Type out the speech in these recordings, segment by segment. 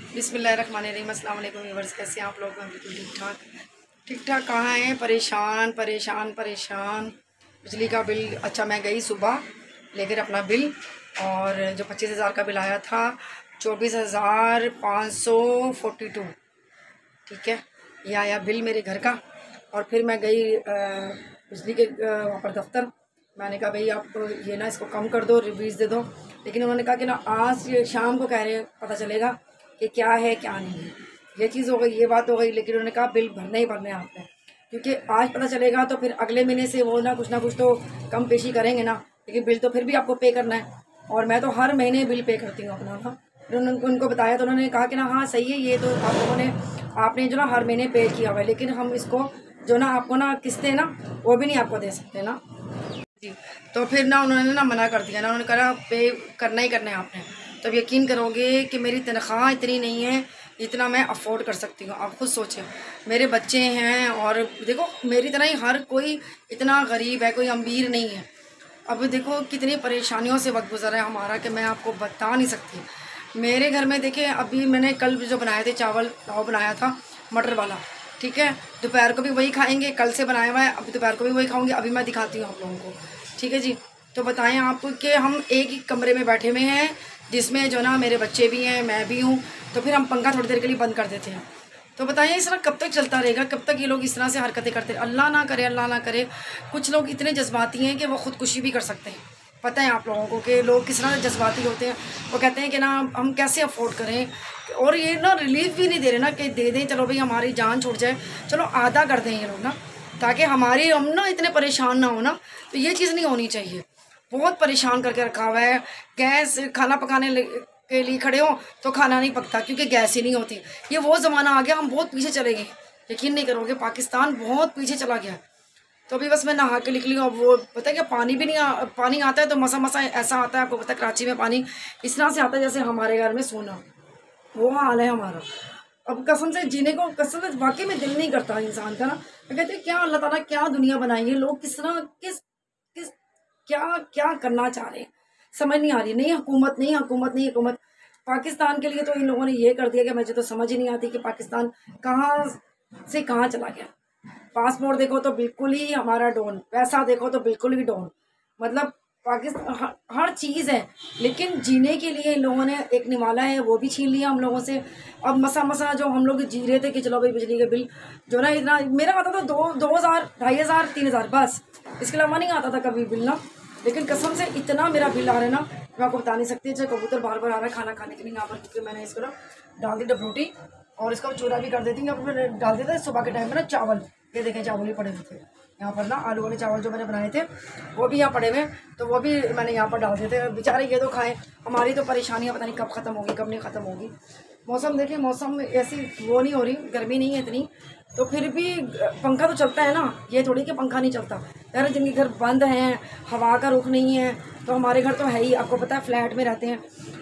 बिस्मिल्लाहिर्रहमानिर्रहीम। अस्सलाम वालेकुम व्यूअर्स, कैसे हैं आप लोग? मैं बिल्कुल ठीक ठाक कहाँ हैं? परेशान परेशान परेशान। बिजली का बिल, अच्छा मैं गई सुबह लेकर अपना बिल, और जो 25,000 का बिल आया था 24,542, ठीक है, ये आया बिल मेरे घर का। और फिर मैं गई बिजली के वहाँ पर दफ्तर। मैंने कहा भाई आप ये ना इसको कम कर दो, रिवीज दे दो। लेकिन उन्होंने कहा कि ना आज ये शाम को कह रहे हैं पता चलेगा कि क्या है क्या नहीं है। ये चीज़ हो गई, ये बात हो गई। लेकिन उन्होंने कहा बिल भरने ही भरने आपने, क्योंकि आज पता चलेगा तो फिर अगले महीने से वो ना कुछ तो कम पेशी करेंगे ना, लेकिन बिल तो फिर भी आपको पे करना है। और मैं तो हर महीने बिल पे करती हूँ अपना ना। फिर उनको बताया तो उन्होंने कहा कि ना हाँ सही है, ये तो आप लोगों ने आपने जो ना हर महीने पे किया हुआ है, लेकिन हम इसको जो ना आपको ना किस्तें ना वो भी नहीं आपको दे सकते ना जी। तो फिर ना उन्होंने ना मना कर दिया ना, उन्होंने कहा पे करना ही करना है आपने। तो अब यकीन करोगे कि मेरी तनख्वाह इतनी नहीं है इतना मैं अफोर्ड कर सकती हूँ। आप खुद सोचें, मेरे बच्चे हैं, और देखो मेरी तरह ही हर कोई इतना गरीब है, कोई अमीर नहीं है। अब देखो कितनी परेशानियों से वक्त गुजरा है हमारा कि मैं आपको बता नहीं सकती। मेरे घर में देखिए, अभी मैंने कल जो बनाए थे चावल वो बनाया था मटर वाला, ठीक है, दोपहर को भी वही खाएंगे। कल से बनाया हुआ है, अभी दोपहर को भी वही खाऊंगी। अभी मैं दिखाती हूँ आप लोगों को, ठीक है जी। तो बताएं आप कि हम एक ही कमरे में बैठे हुए हैं, जिसमें जो ना मेरे बच्चे भी हैं, मैं भी हूँ। तो फिर हम पंखा थोड़ी देर के लिए बंद कर देते हैं। तो बताइए इस तरह कब तक चलता रहेगा? कब तक ये लोग इस तरह से हरकतें करते हैं? अल्लाह ना करे, अल्लाह ना करे। कुछ लोग इतने जज्बाती हैं कि वो ख़ुदकुशी भी कर सकते हैं। पता है आप लोगों को कि लोग किस तरह जज्बाती होते हैं। वो कहते हैं कि ना हम कैसे अफोर्ड करें, और ये ना रिलीफ भी नहीं दे रहे ना कि दे दें, चलो भाई हमारी जान छूट जाए, चलो आधा कर दें ये लोग ना, ताकि हमारी हम ना इतने परेशान ना हो ना। तो ये चीज़ नहीं होनी चाहिए। बहुत परेशान करके रखा हुआ है। गैस खाना पकाने के लिए खड़े हो तो खाना नहीं पकता क्योंकि गैस ही नहीं होती। ये वो ज़माना आ गया, हम बहुत पीछे चले गए। यकीन नहीं करोगे, पाकिस्तान बहुत पीछे चला गया। तो अभी बस मैं नहा के निकली हूँ। अब वो पता है क्या, पानी भी नहीं पानी आता है तो मसा मसा ऐसा आता है। आपको पता है कराची में पानी इस तरह से आता है जैसे हमारे घर में सोना, वो हाल है हमारा। अब कसम से जीने को, कसम से वाकई में दिल नहीं करता इंसान का ना। मैं कहते हैं क्या अल्लाह ताला क्या दुनिया बनाई है, लोग किस तरह किस किस क्या क्या करना चाह रहे हैं समझ नहीं आ रही। नहीं हुकूमत, नहीं हुकूमत, नहीं हुकूमत। पाकिस्तान के लिए तो इन लोगों ने ये कर दिया कि मुझे तो समझ ही नहीं आती कि पाकिस्तान कहाँ से कहाँ चला गया। पासपोर्ट देखो तो बिल्कुल ही हमारा डॉन, पैसा देखो तो बिल्कुल ही डॉन। मतलब पाकिस्तान हर चीज़ है, लेकिन जीने के लिए इन लोगों ने एक निवाला है वो भी छीन लिया हम लोगों से। अब मसा मसा जो हम लोग जी रहे थे कि चलो भाई बिजली का बिल जो ना इतना मेरा आता था 2,000 2,500 3,000 बस, इसके अलावा नहीं आता था कभी बिल ना। लेकिन कसम से इतना मेरा बिल आ रहा है ना, मैं आपको बता नहीं सकती। चाहे कबूतर बार बार आ रहा है खाना खाने के लिए यहाँ पर, क्योंकि मैंने इसको ना डाल दी डबरूटी, और इसका चूरा भी कर देती हूँ। अब डाल देता है सुबह के टाइम में ना चावल, ये देखें चावल ही पड़े हुए थे यहाँ पर ना, आलू वाले चावल जो मैंने बनाए थे वो भी यहाँ पड़े हुए, तो वो भी मैंने यहाँ पर डाल देते। बेचारे ये तो खाएं, हमारी तो परेशानियाँ पता नहीं कब ख़त्म होगी कब नहीं ख़त्म होगी। मौसम देखिए, मौसम ऐसी वो नहीं हो रही, गर्मी नहीं है इतनी, तो फिर भी पंखा तो चलता है ना। ये थोड़ी कि पंखा नहीं चलता यार, जिनके घर बंद हैं, हवा का रुख नहीं है, तो हमारे घर तो है ही, आपको पता है फ्लैट में रहते हैं।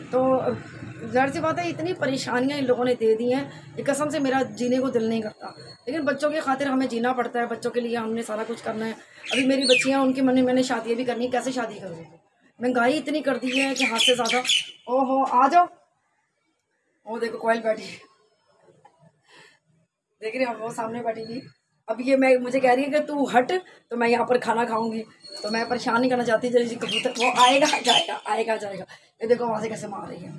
तो ज़ाहिर सी बात है इतनी परेशानियां इन लोगों ने दे दी हैं, ये कसम से मेरा जीने को दिल नहीं करता। लेकिन बच्चों की खातिर हमें जीना पड़ता है, बच्चों के लिए हमने सारा कुछ करना है। अभी मेरी बच्चियाँ, उनकी मैंने शादियाँ भी करनी है, कैसे शादी करूँगी? महंगाई इतनी कर दी है कि हाथ से ज़्यादा। ओहो आ जाओ, वो देखो कोयल बैठी है, देख रहे हो वो सामने बैठी हुई। अब ये मैं मुझे कह रही है कि तू हट तो मैं यहाँ पर खाना खाऊंगी, तो मैं परेशान नहीं करना चाहती। जल्दी कबूतर वो आएगा जाएगा आएगा जाएगा। ये देखो वहाँ से कैसे मार रही है,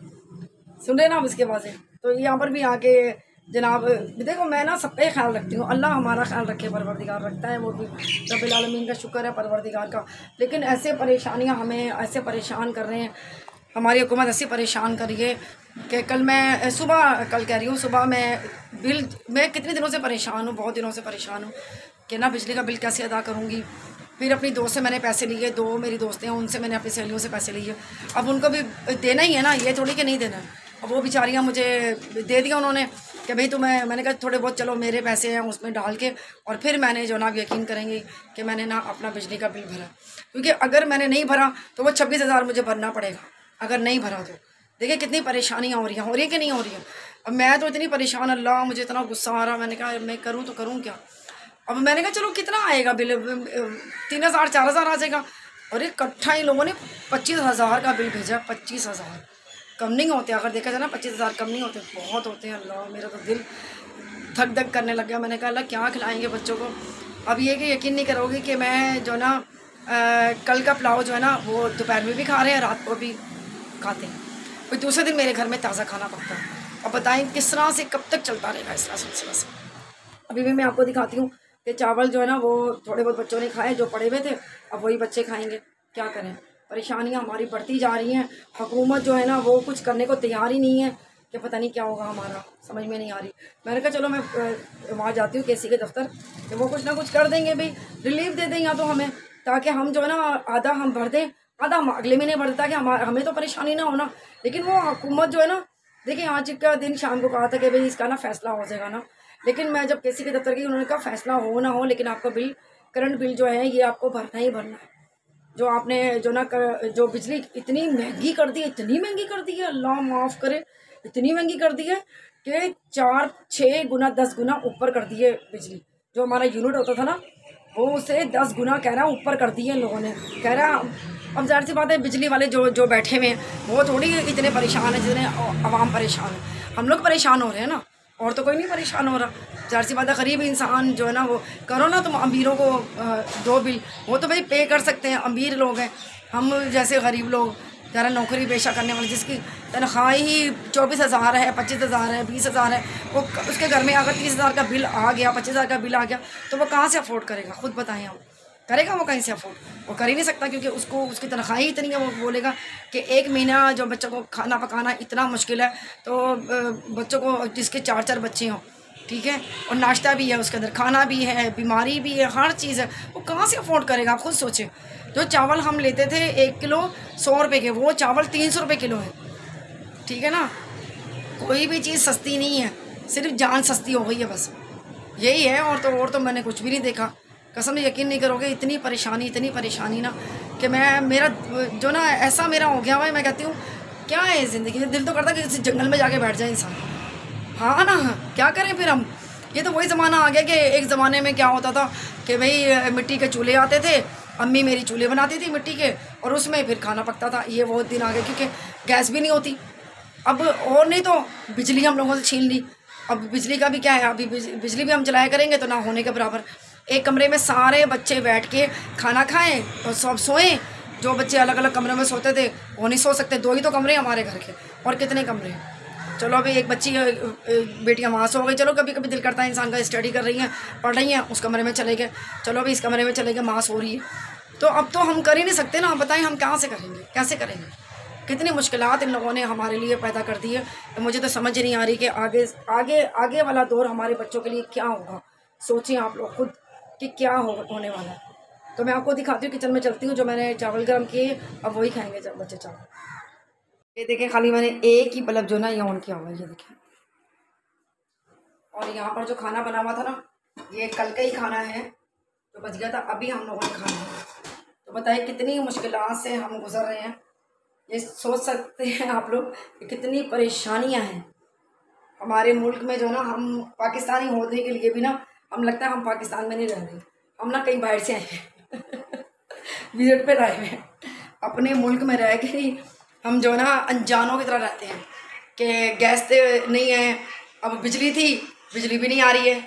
सुन रहे ना आप इसके आवाज़ें। तो यहाँ पर भी आके जनाब देखो, मैं ना सबका ख्याल रखती हूँ, अल्लाह हमारा ख्याल रखे, परवरदिगार रखता है, वो भी रब्बिल आलमीन का शुक्र है परवरदिगार का। लेकिन ऐसे परेशानियाँ हमें ऐसे परेशान कर रहे हैं, हमारी हुकूमत ऐसे परेशान कर रही है कि कल कह रही हूँ सुबह मैं कितने दिनों से परेशान हूँ, बहुत दिनों से परेशान हूँ कि ना बिजली का बिल कैसे अदा करूँगी। फिर अपनी दोस्त से मैंने पैसे लिए, 2 मेरी दोस्तें हैं, उनसे मैंने अपनी सहेलियों से पैसे लिए। अब उनको भी देना ही है ना, ये थोड़ी कि नहीं देना। अब वो बेचारियाँ मुझे दे दिया उन्होंने कि भाई मैंने कहा थोड़े बहुत चलो मेरे पैसे हैं उसमें डाल के, और फिर मैंने जो ना आप यकीन करेंगे कि मैंने ना अपना बिजली का बिल भरा। क्योंकि अगर मैंने नहीं भरा तो वो 26,000 मुझे भरना पड़ेगा, अगर नहीं भरा तो। देखिए कितनी परेशानियाँ हो रही हैं कि नहीं हो रही हैं। अब मैं तो इतनी परेशान, अल्लाह मुझे इतना गुस्सा आ रहा, मैंने कहा मैं करूँ तो करूँ क्या। अब मैंने कहा चलो कितना आएगा बिल, 3,000 4,000 आ जाएगा। और इकट्ठा ही लोगों ने 25,000 का बिल भेजा, 25,000। कम नहीं होते, अगर देखा जाए ना 25,000 कम नहीं होते, बहुत होते हैं। अल्लाह, मेरा तो दिल धक धक करने लग गया। मैंने कहा अल्लाह क्या खिलाएंगे बच्चों को। अब ये कि यकीन नहीं करोगे कि मैं जो ना कल का पुलाव जो है ना वो दोपहर में भी खा रहे हैं, रात को भी खाते हैं, फिर दूसरे दिन मेरे घर में ताज़ा खाना पकता है। अब बताएं किस तरह से कब तक चलता रहेगा इस तरह सिलसिला से। अभी भी मैं आपको दिखाती हूँ कि चावल जो है ना वो थोड़े बहुत बच्चों ने खाए जो पड़े हुए थे, अब वही बच्चे खाएंगे। क्या करें, परेशानियाँ हमारी बढ़ती जा रही हैं। हुकूमत जो है ना वो कुछ करने को तैयार ही नहीं है कि पता नहीं क्या होगा हमारा, समझ में नहीं आ रही। मैंने कहा चलो मैं वहाँ जाती हूँ केसी के दफ्तर, कि वो कुछ ना कुछ कर देंगे भाई, रिलीफ दे दें या तो हमें, ताकि हम जो है ना आधा हम भर दें, आधा हम अगले महीने भर दें, ताकि हमें तो परेशानी ना होना। लेकिन वो हुकूमत जो है ना, देखिए आज का दिन शाम को कहा था कि भाई इसका ना फैसला हो जाएगा ना, लेकिन मैं जब केसी के दफ्तर गई उन्होंने कहा फैसला हो ना हो लेकिन आपका बिल, करंट बिल जो है ये आपको भरना ही भरना है। जो आपने जो ना जो बिजली इतनी महंगी कर दी है, इतनी महंगी कर दी है, अल्लाह माफ़ करे, इतनी महंगी कर दी है कि 4-6 गुना 10 गुना ऊपर कर दी है बिजली। जो हमारा यूनिट होता था ना वो उसे 10 गुना कह रहा ऊपर कर दिए इन लोगों ने। कह रहा अब ज़ाहिर सी बात है बिजली वाले जो बैठे हुए हैं वो थोड़ी इतने परेशान हैं जितने आवाम परेशान है। हम लोग परेशान हो रहे हैं ना, और तो कोई नहीं परेशान हो रहा। ज़ाहिर सी बात है गरीब इंसान जो है ना वो, करो ना तुम अमीरों को दो बिल, वो तो भाई पे कर सकते हैं, अमीर लोग हैं। हम जैसे गरीब लोग ज़रा नौकरी पेशा करने वाले जिसकी तनख्वाह ही 24,000 है, 25,000 है, 20,000 है, वो उसके घर में अगर 30,000 का बिल आ गया, 25,000 का बिल आ गया तो वो कहाँ से अफोर्ड करेगा? खुद बताएं हम, करेगा वो कहीं से अफोर्ड? वो कर ही नहीं सकता, क्योंकि उसको उसकी तनख्वाह ही इतनी है। वो बोलेगा कि एक महीना जो बच्चों को खाना पकाना इतना मुश्किल है, तो बच्चों को जिसके 4-4 बच्चे हों, ठीक है, और नाश्ता भी है उसके अंदर, खाना भी है, बीमारी भी है, हर चीज़ है, वो कहाँ से अफोर्ड करेगा? आप खुद सोचें। जो चावल हम लेते थे 1 किलो 100 रुपये के, वो चावल 300 रुपये किलो है, ठीक है ना। कोई भी चीज़ सस्ती नहीं है, सिर्फ जान सस्ती हो गई है, बस यही है। और तो मैंने कुछ भी नहीं देखा, कसम से यकीन नहीं करोगे, इतनी परेशानी ना कि मैं मेरा जो ना ऐसा मेरा हो गया हुआ है, मैं कहती हूँ क्या है ज़िंदगी। दिल तो करता है कि किसी जंगल में जाके बैठ जाए इंसान। हाँ ना, क्या करें फिर हम। ये तो वही ज़माना आ गया कि एक ज़माने में क्या होता था कि भाई मिट्टी के चूल्हे आते थे, अम्मी मेरी चूल्हे बनाती थी मिट्टी के, और उसमें फिर खाना पकता था। ये बहुत दिन आ गए क्योंकि गैस भी नहीं होती अब, और नहीं तो बिजली हम लोगों से छीन ली। अब बिजली का भी क्या है, अभी बिजली भी हम चलाया करेंगे तो ना होने के बराबर। एक कमरे में सारे बच्चे बैठ के खाना खाएं और सब सोएं। जो बच्चे अलग अलग कमरे में सोते थे वो नहीं सो सकते, 2 ही तो कमरे हमारे घर के, और कितने कमरे हैं। चलो अभी एक बच्ची बेटियां वहाँ सो गई, चलो कभी कभी दिल करता है इंसान का, स्टडी कर रही हैं, पढ़ रही हैं, उस कमरे में चले गए, चलो अभी इस कमरे में चले गए, माँ सो रही है। तो अब तो हम कर ही नहीं सकते ना, बताएं हम कहाँ से करेंगे, कैसे करेंगे। कितनी मुश्किलात इन लोगों ने हमारे लिए पैदा कर दी है। तो मुझे तो समझ नहीं आ रही कि आगे वाला दौर हमारे बच्चों के लिए क्या होगा। सोचिए आप लोग खुद कि क्या होने वाला है। तो मैं आपको दिखाती हूँ, किचन में चलती हूँ। जो मैंने चावल गर्म किए अब वही खाएंगे जब बच्चे चावल। ये देखें, खाली मैंने एक ही बल्ब जो ना ये ऑन किया हुआ है, ये देखें। और यहाँ पर जो खाना बना हुआ था ना, ये कल का ही खाना है जो बच गया था, अभी हम लोगों ने खाना है। तो बताइए कितनी मुश्किलात से हम गुजर रहे हैं। ये सोच सकते हैं आप लोग कि कितनी परेशानियां हैं हमारे मुल्क में। जो ना हम पाकिस्तानी होने के लिए भी ना हम लगता है हम पाकिस्तान में नहीं रह रहे, हम ना कहीं बाहर से आए हैं विजिट पे आए हैं। अपने मुल्क में रह के ही हम जो ना अनजानों की तरह रहते हैं कि गैस तो नहीं है, अब बिजली थी, बिजली भी नहीं आ रही है,